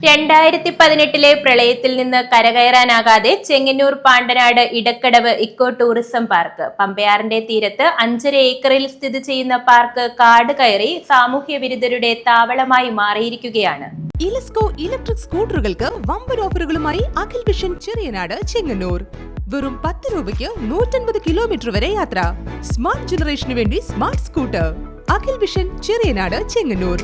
2018 പ്രളയത്തിൽ നിന്ന് കരകയറാനാകാതെ Chengannur Pandanad Idakkadavu eco tourism park പമ്പയാറിന്റെ തീരത്ത് 5.5 ഏക്കറിൽ സ്ഥിതി ചെയ്യുന്ന പാർക്ക് കാട് കയറി സാമൂഹ്യ വിരുദ്ധരുടെ താവളമായി മാറിയിരിക്കുകയാണ്. ഇലസ്കോ ഇലക്ട്രിക് സ്കൂട്ടറുകൾക്ക് വമ്പൻ ഓഫറുകളുമായി അഖിൽ വിഷൻ ചെറിയനാട് ചെങ്ങന്നൂർ. വെറും 10 രൂപയ്ക്ക് 150 കിലോമീറ്റർ വരെ യാത്ര. സ്മാർട്ട് ജനറേഷന് വേണ്ടി smart scooter. Akhil vision Cheriyanad Chengannur.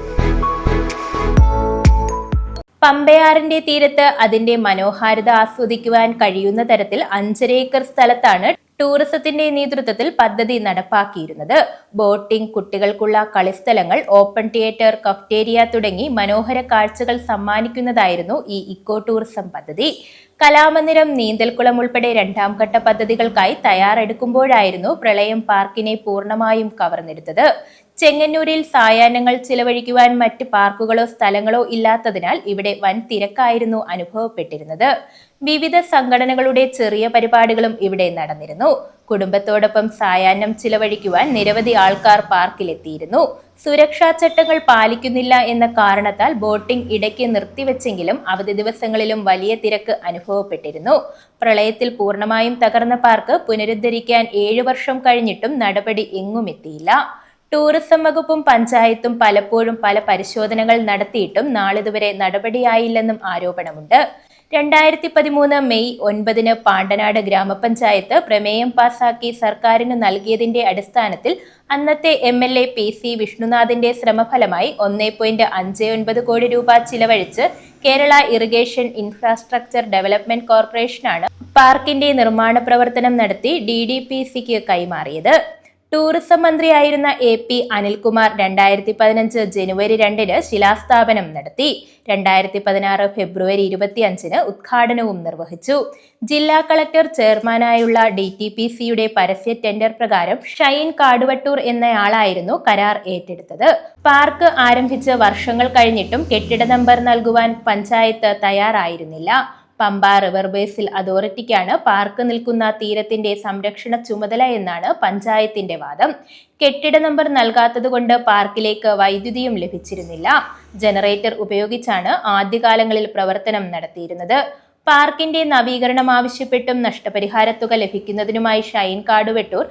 പമ്പയാറിന്റെ തീരത്ത് അതിന്റെ മനോഹാരിത ആസ്വദിക്കുവാൻ കഴിയുന്ന തരത്തിൽ 5.5 ഏക്കർ സ്ഥലത്താണ് ടൂറിസത്തിന്റെ നേതൃത്വത്തിൽ പദ്ധതി നടപ്പാക്കിയിരുന്നത്. ബോട്ടിംഗ്, കുട്ടികൾക്കുള്ള കളിസ്ഥലങ്ങൾ, ഓപ്പൺ തിയേറ്റർ, കഫ്റ്റേരിയ തുടങ്ങി മനോഹര കാഴ്ചകൾ സമ്മാനിക്കുന്നതായിരുന്നു ഈ ഇക്കോ ടൂറിസം പദ്ധതി. കലാമന്ദിരം, നീന്തൽക്കുളം ഉൾപ്പെടെ 2ാം ഘട്ട പദ്ധതികൾക്കായി തയ്യാറെടുക്കുമ്പോഴായിരുന്നു പ്രളയം പാർക്കിനെ പൂർണ്ണമായും കവർന്നെടുത്തത്. ചെങ്ങന്നൂരിൽ സായാഹ്നങ്ങൾ ചിലവഴിക്കുവാൻ മറ്റ് പാർക്കുകളോ സ്ഥലങ്ങളോ ഇല്ലാത്തതിനാൽ ഇവിടെ വൻ തിരക്കായിരുന്നു അനുഭവപ്പെട്ടിരുന്നത്. വിവിധ സംഘടനകളുടെ ചെറിയ പരിപാടികളും ഇവിടെ നടന്നിരുന്നു. കുടുംബത്തോടൊപ്പം സായാഹ്നം ചിലവഴിക്കുവാൻ നിരവധി ആൾക്കാർ പാർക്കിലെത്തിയിരുന്നു. സുരക്ഷാ ചട്ടങ്ങൾ പാലിക്കുന്നില്ല എന്ന കാരണത്താൽ ബോട്ടിംഗ് ഇടയ്ക്ക് നിർത്തിവെച്ചെങ്കിലും അവധി ദിവസങ്ങളിലും വലിയ തിരക്ക് അനുഭവപ്പെട്ടിരുന്നു. പ്രളയത്തിൽ പൂർണ്ണമായും തകർന്ന പാർക്ക് പുനരുദ്ധരിക്കാൻ 7 വർഷം കഴിഞ്ഞിട്ടും നടപടി എങ്ങും എത്തിയില്ല. ടൂറിസം വകുപ്പും പഞ്ചായത്തും പലപ്പോഴും പല പരിശോധനകൾ നടത്തിയിട്ടും നാളിതുവരെ നടപടിയായില്ലെന്നും ആരോപണമുണ്ട്. 2013 മെയ് 9 പാണ്ടനാട് ഗ്രാമപഞ്ചായത്ത് പ്രമേയം പാസാക്കി സർക്കാരിന് നൽകിയതിന്റെ അടിസ്ഥാനത്തിൽ അന്നത്തെ MLA PC വിഷ്ണുനാഥിന്റെ ശ്രമഫലമായി 1.59 കോടി രൂപ ചിലവഴിച്ച് കേരള ഇറിഗേഷൻ ഇൻഫ്രാസ്ട്രക്ചർ ഡെവലപ്മെന്റ് കോർപ്പറേഷനാണ് പാർക്കിന്റെ നിർമ്മാണ പ്രവർത്തനം നടത്തി DDPCക്ക് കൈമാറിയത്. ടൂറിസം മന്ത്രിയായിരുന്ന AP അനിൽകുമാർ 2015 ജനുവരി 2 ശിലാസ്ഥാപനം നടത്തി. 2016 ഫെബ്രുവരി 25 ഉദ്ഘാടനവും നിർവഹിച്ചു. ജില്ലാ കളക്ടർ ചെയർമാനായുള്ള DTPCയുടെ പരസ്യ ടെൻഡർ പ്രകാരം ഷൈൻ കാടുവട്ടൂർ എന്നയാളായിരുന്നു കരാർ ഏറ്റെടുത്തത്. പാർക്ക് ആരംഭിച്ച് വർഷങ്ങൾ കഴിഞ്ഞിട്ടും കെട്ടിട നമ്പർ നൽകുവാൻ പഞ്ചായത്ത് തയ്യാറായിരുന്നില്ല. പമ്പ റിവർ ബേസിൽ അതോറിറ്റിക്കാണ് പാർക്ക് നിൽക്കുന്ന തീരത്തിന്റെ സംരക്ഷണ ചുമതല എന്നാണ് പഞ്ചായത്തിന്റെ വാദം. കെട്ടിട നമ്പർ നൽകാത്തതുകൊണ്ട് പാർക്കിലേക്ക് വൈദ്യുതിയും ലഭിച്ചിരുന്നില്ല. ജനറേറ്റർ ഉപയോഗിച്ചാണ് ആദ്യകാലങ്ങളിൽ പ്രവർത്തനം നടത്തിയിരുന്നത്. പാർക്കിന്റെ നവീകരണം ആവശ്യപ്പെട്ടും നഷ്ടപരിഹാരത്തുക ലഭിക്കുന്നതിനുമായി ഷൈൻ കാടുവെട്ടൂർ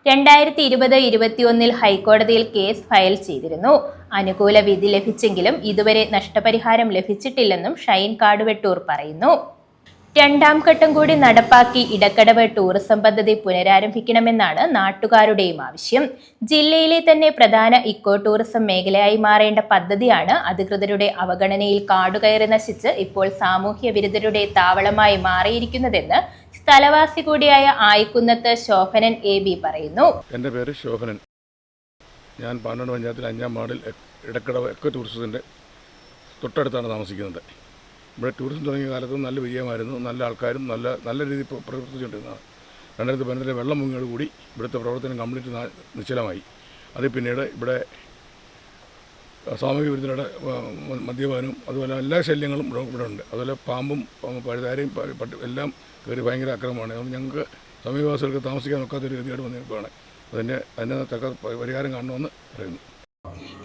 2020-21 ഹൈക്കോടതിയിൽ കേസ് ഫയൽ ചെയ്തിരുന്നു. അനുകൂല വിധി ലഭിച്ചെങ്കിലും ഇതുവരെ നഷ്ടപരിഹാരം ലഭിച്ചിട്ടില്ലെന്നും ഷൈൻ കാടുവെട്ടൂർ പറയുന്നു. 2ാം ഘട്ടം കൂടി നടപ്പാക്കി ഇടക്കടവ് ടൂറിസം പദ്ധതി പുനരാരംഭിക്കണമെന്നാണ് നാട്ടുകാരുടെയും ആവശ്യം. ജില്ലയിലെ തന്നെ പ്രധാന ഇക്കോ ടൂറിസം മേഖലയായി മാറേണ്ട പദ്ധതിയാണ് അധികൃതരുടെ അവഗണനയിൽ കാടുകയറി നശിച്ച് ഇപ്പോൾ സാമൂഹ്യ വിരുദ്ധരുടെ താവളമായി മാറിയിരിക്കുന്നതെന്ന് സ്ഥലവാസി കൂടിയായ ആയിക്കുന്നത്ത് ശോഭനൻ AB പറയുന്നു. എൻ്റെ പേര് ശോഭനൻ. ഞാൻ പാണ്ടനാട് പഞ്ചായത്തിൽ 5ാം വാർഡിൽ ഇടക്കടവ് എക്കോ ടൂറിസത്തിൻ്റെ തൊട്ടടുത്താണ് താമസിക്കുന്നത്. ഇവിടെ ടൂറിസം തുടങ്ങിയ കാലത്ത് നല്ല വിജയമായിരുന്നു. നല്ല ആൾക്കാരും നല്ല രീതിയിൽ പ്രവർത്തിച്ചുകൊണ്ടിരുന്നതാണ്. 2015 വെള്ളം മുങ്ങിയോട് കൂടി ഇവിടുത്തെ പ്രവർത്തനം കംപ്ലീറ്റ് നിശ്ചലമായി. അതിൽ പിന്നീട് ഇവിടെ സാമൂഹിക വിരുദ്ധരുടെ മദ്യപാനവും അതുപോലെ എല്ലാ ശല്യങ്ങളും ഇവിടെ ഉണ്ട്. അതുപോലെ പാമ്പും പഴുതാരയും എല്ലാം കയറി ഭയങ്കര ആക്രമണമാണ്. അതുകൊണ്ട് ഞങ്ങൾക്ക് സമീപവാസികൾക്ക് താമസിക്കാൻ ഒക്കാത്തൊരു ഗതികേട് വന്നിരിക്കുകയാണ്. അതിന് തക്ക പരിഹാരം കാണണമെന്ന് പറയുന്നു.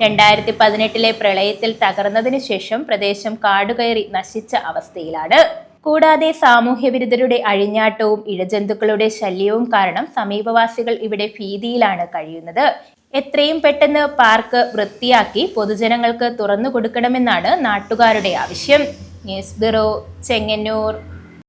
2018 പ്രളയത്തിൽ തകർന്നതിനു ശേഷം പ്രദേശം കാടുകയറി നശിച്ച അവസ്ഥയിലാണ്. കൂടാതെ സാമൂഹ്യ വിരുദ്ധരുടെ അഴിഞ്ഞാട്ടവും ഇഴജന്തുക്കളുടെ ശല്യവും കാരണം സമീപവാസികൾ ഇവിടെ ഭീതിയിലാണ് കഴിയുന്നത്. എത്രയും പെട്ടെന്ന് പാർക്ക് വൃത്തിയാക്കി പൊതുജനങ്ങൾക്ക് തുറന്നു കൊടുക്കണമെന്നാണ് നാട്ടുകാരുടെ ആവശ്യം. News bureau, Chengannur.